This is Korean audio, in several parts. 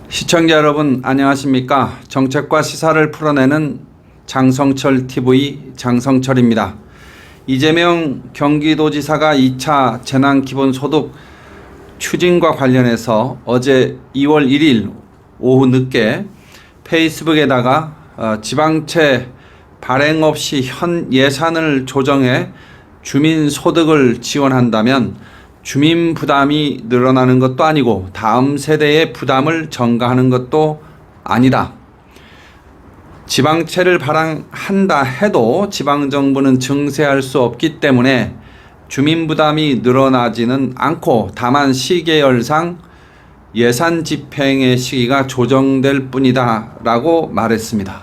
시청자 여러분 안녕하십니까? 정책과 시사를 풀어내는 장성철 TV 장성철입니다. 이재명 경기도지사가 2차 재난기본소득 추진과 관련해서 어제 2월 1일 오후 늦게 페이스북에다가 지방채 발행 없이 현 예산을 조정해 주민소득을 지원한다면 주민 부담이 늘어나는 것도 아니고 다음 세대의 부담을 전가하는 것도 아니다. 지방채를 발행한다 해도 지방정부는 증세할 수 없기 때문에 주민 부담이 늘어나지는 않고 다만 시계열상 예산 집행의 시기가 조정될 뿐이다 라고 말했습니다.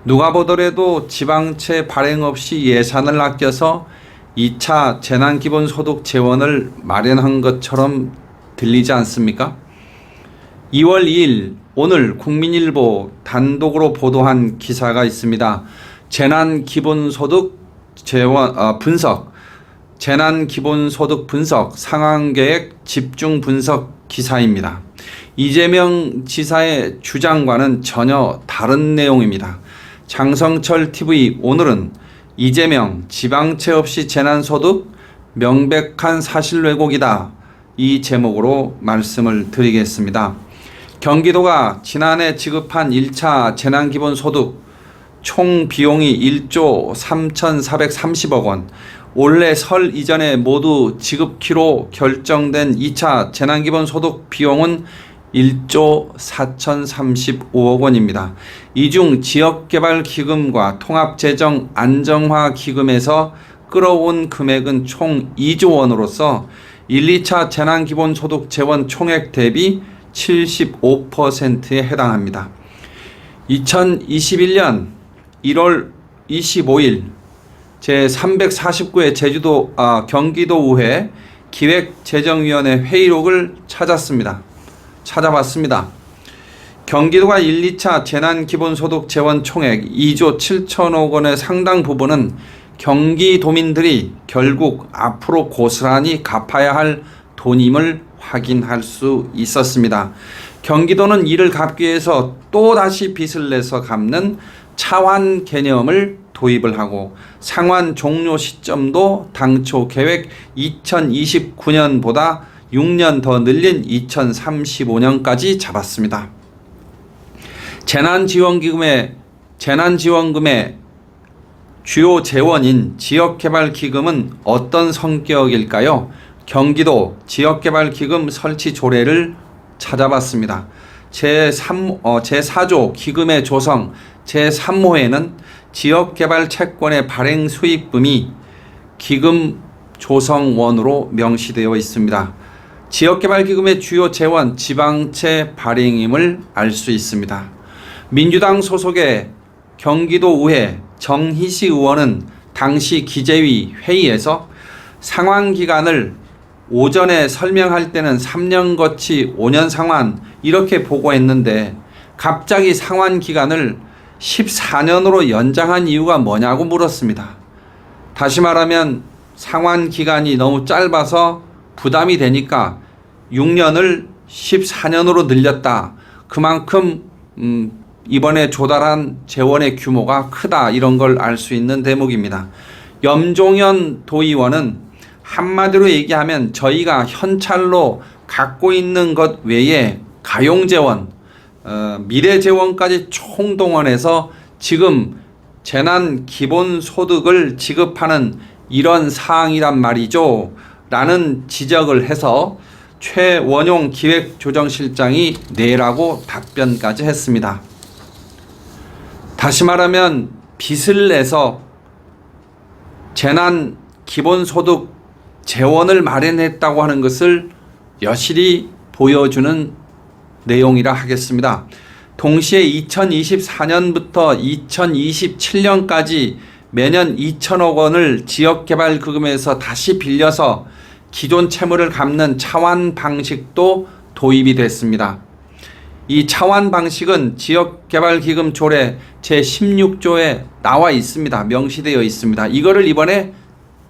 누가 보더라도 지방채 발행 없이 예산을 아껴서 2차 재난기본소득 재원을 마련한 것처럼 들리지 않습니까? 2월 2일 오늘 국민일보 단독으로 보도한 기사가 있습니다. 재난기본소득 분석 상황계획 집중 분석 기사입니다. 이재명 지사의 주장과는 전혀 다른 내용입니다. 장성철 TV 오늘은 이재명 지방채 없이 재난소득 명백한 사실 왜곡이다. 이 제목으로 말씀을 드리겠습니다. 경기도가 지난해 지급한 1차 재난기본소득 총 비용이 1조 3,430억 원, 올해 설 이전에 모두 지급키로 결정된 2차 재난기본소득 비용은 1조 4,035억 원입니다. 이 중 지역개발기금과 통합재정안정화기금에서 끌어온 금액은 총 2조 원으로서 1, 2차 재난기본소득 재원 총액 대비 75%에 해당합니다. 2021년 1월 25일 제349회 경기도의회 기획재정위원회 회의록을 찾아봤습니다. 경기도가 1, 2차 재난기본소득 재원 총액 2조 7천억 원의 상당 부분은 경기도민들이 결국 앞으로 고스란히 갚아야 할 돈임을 확인할 수 있었습니다. 경기도는 이를 갚기 위해서 또다시 빚을 내서 갚는 차환 개념을 도입을 하고 상환 종료 시점도 당초 계획 2029년보다 6년 더 늘린 2035년까지 잡았습니다. 재난지원금의 주요 재원인 지역개발기금은 어떤 성격일까요? 경기도 지역개발기금 설치 조례를 찾아봤습니다. 제4조 기금의 조성 제3호에는 지역개발 채권의 발행 수익금이 기금 조성원으로 명시되어 있습니다. 지역개발기금의 주요 재원 지방채 발행임을 알 수 있습니다. 민주당 소속의 경기도의회 정희시 의원은 당시 기재위 회의에서 상환기간을 오전에 설명할 때는 3년 거치 5년 상환 이렇게 보고했는데 갑자기 상환기간을 14년으로 연장한 이유가 뭐냐고 물었습니다. 다시 말하면 상환기간이 너무 짧아서 부담이 되니까 6년을 14년으로 늘렸다. 그만큼 이번에 조달한 재원의 규모가 크다. 이런 걸 알 수 있는 대목입니다. 염종현 도의원은 한마디로 얘기하면 저희가 현찰로 갖고 있는 것 외에 가용재원, 미래재원까지 총동원해서 지금 재난기본소득을 지급하는 이런 사항이란 말이죠. 라는 지적을 해서 최원용 기획조정실장이 내라고 답변까지 했습니다. 다시 말하면 빚을 내서 재난기본소득 재원을 마련했다고 하는 것을 여실히 보여주는 내용이라 하겠습니다. 동시에 2024년부터 2027년까지 매년 2천억 원을 지역개발기금에서 다시 빌려서 기존 채무를 갚는 차환 방식도 도입이 됐습니다. 이 차환 방식은 지역개발기금 조례 제16조에 나와 있습니다. 명시되어 있습니다. 이거를 이번에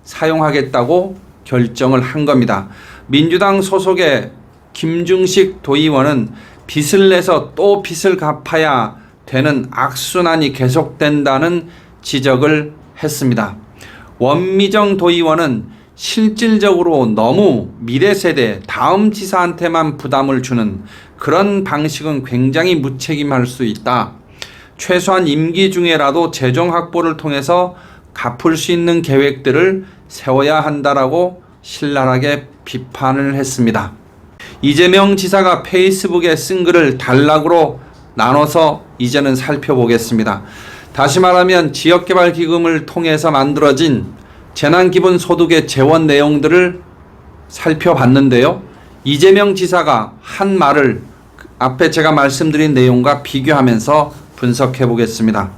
사용하겠다고 결정을 한 겁니다. 민주당 소속의 김중식 도의원은 빚을 내서 또 빚을 갚아야 되는 악순환이 계속된다는 지적을 했습니다. 원미정 도의원은 실질적으로 너무 미래 세대 다음 지사한테만 부담을 주는 그런 방식은 굉장히 무책임할 수 있다. 최소한 임기 중에라도 재정 확보를 통해서 갚을 수 있는 계획들을 세워야 한다라고 신랄하게 비판을 했습니다. 이재명 지사가 페이스북에 쓴 글을 단락으로 나눠서 이제는 살펴보겠습니다. 다시 말하면 지역개발기금을 통해서 만들어진 재난기본소득의 재원 내용들을 살펴봤는데요. 이재명 지사가 한 말을 앞에 제가 말씀드린 내용과 비교하면서 분석해 보겠습니다.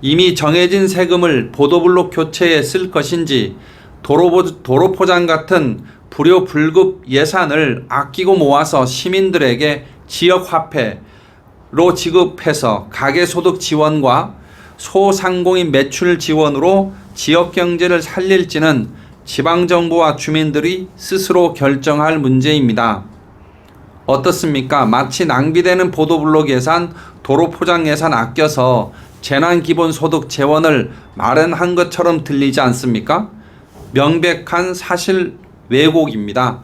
이미 정해진 세금을 보도블록 교체에 쓸 것인지 도로 포장 같은 불효불급 예산을 아끼고 모아서 시민들에게 지역화폐로 지급해서 가계소득 지원과 소상공인 매출 지원으로 지역경제를 살릴지는 지방정부와 주민들이 스스로 결정할 문제입니다. 어떻습니까? 마치 낭비되는 보도블록 예산, 도로 포장 예산 아껴서 재난기본소득 재원을 마련한 것처럼 들리지 않습니까? 명백한 사실 왜곡입니다.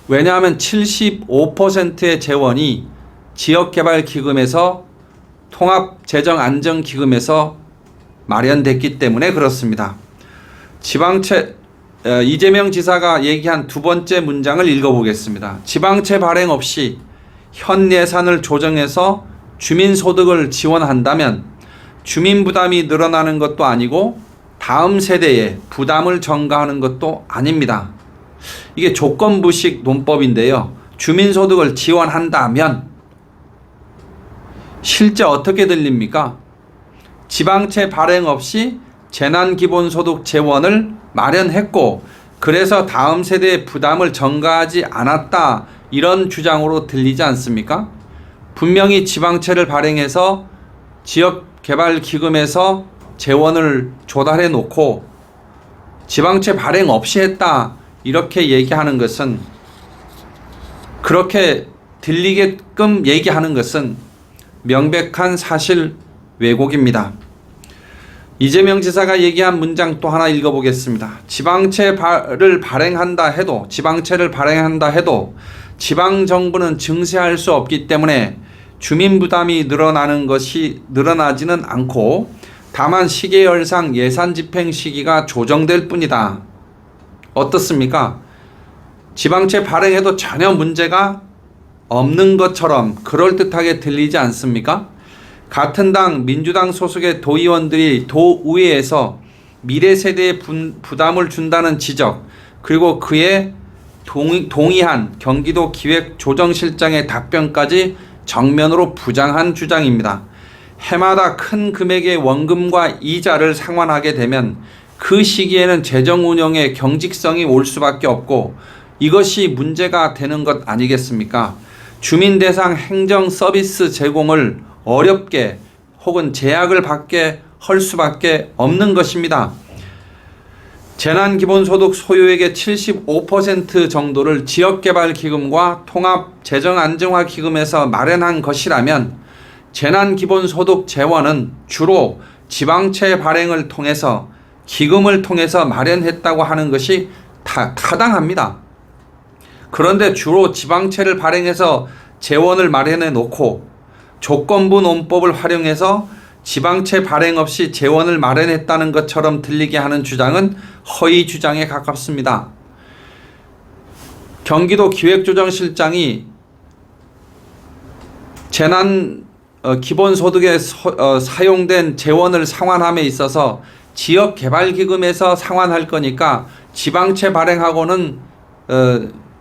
왜냐하면 75%의 재원이 지역개발기금에서 통합재정안정기금에서 마련됐기 때문에 그렇습니다. 이재명 지사가 얘기한 두 번째 문장을 읽어보겠습니다. 지방채 발행 없이 현 예산을 조정해서 주민소득을 지원한다면 주민부담이 늘어나는 것도 아니고 다음 세대에 부담을 전가하는 것도 아닙니다. 이게 조건부식 논법인데요. 주민소득을 지원한다면 실제 어떻게 들립니까? 지방채 발행 없이 재난기본소득 재원을 마련했고 그래서 다음 세대의 부담을 전가하지 않았다 이런 주장으로 들리지 않습니까? 분명히 지방채를 발행해서 지역개발기금에서 재원을 조달해 놓고 지방채 발행 없이 했다 이렇게 얘기하는 것은 그렇게 들리게끔 얘기하는 것은 명백한 사실 왜곡입니다. 이재명 지사가 얘기한 문장 또 하나 읽어보겠습니다. 지방채를 발행한다 해도 지방정부는 증세할 수 없기 때문에 주민부담이 늘어나지는 않고 다만 시계열상 예산 집행 시기가 조정될 뿐이다. 어떻습니까? 지방채 발행해도 전혀 문제가 없는 것처럼 그럴듯하게 들리지 않습니까? 같은 당 민주당 소속의 도의원들이 도의회에서 미래 세대에 부담을 준다는 지적 그리고 그에 동의한 경기도 기획조정실장의 답변까지 정면으로 부정한 주장입니다. 해마다 큰 금액의 원금과 이자를 상환하게 되면 그 시기에는 재정 운영에 경직성이 올 수밖에 없고 이것이 문제가 되는 것 아니겠습니까? 주민 대상 행정 서비스 제공을 어렵게 혹은 제약을 받게 할 수밖에 없는 것입니다. 재난기본소득 소유액의 75% 정도를 지역개발기금과 통합재정안정화기금에서 마련한 것이라면 재난기본소득 재원은 주로 지방채 발행을 통해서 기금을 통해서 마련했다고 하는 것이 타당합니다. 그런데 주로 지방채를 발행해서 재원을 마련해 놓고 조건부 논법을 활용해서 지방채 발행 없이 재원을 마련했다는 것처럼 들리게 하는 주장은 허위 주장에 가깝습니다. 경기도 기획조정실장이 재난 기본소득에 사용된 재원을 상환함에 있어서 지역개발기금에서 상환할 거니까 지방채 발행하고는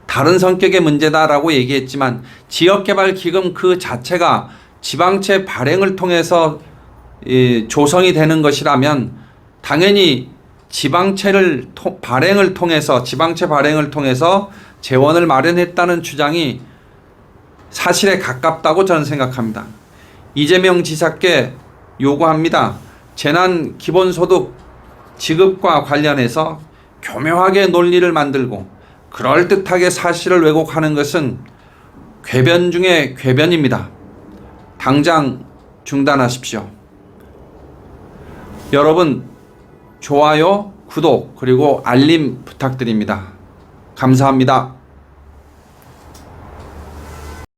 다른 성격의 문제다라고 얘기했지만 지역개발기금 그 자체가 지방채 발행을 통해서 조성이 되는 것이라면 당연히 지방채 발행을 통해서 재원을 마련했다는 주장이 사실에 가깝다고 저는 생각합니다. 이재명 지사께 요구합니다. 재난 기본소득 지급과 관련해서 교묘하게 논리를 만들고 그럴듯하게 사실을 왜곡하는 것은 궤변 중에 궤변입니다. 당장 중단하십시오. 여러분, 좋아요, 구독, 그리고 알림 부탁드립니다. 감사합니다.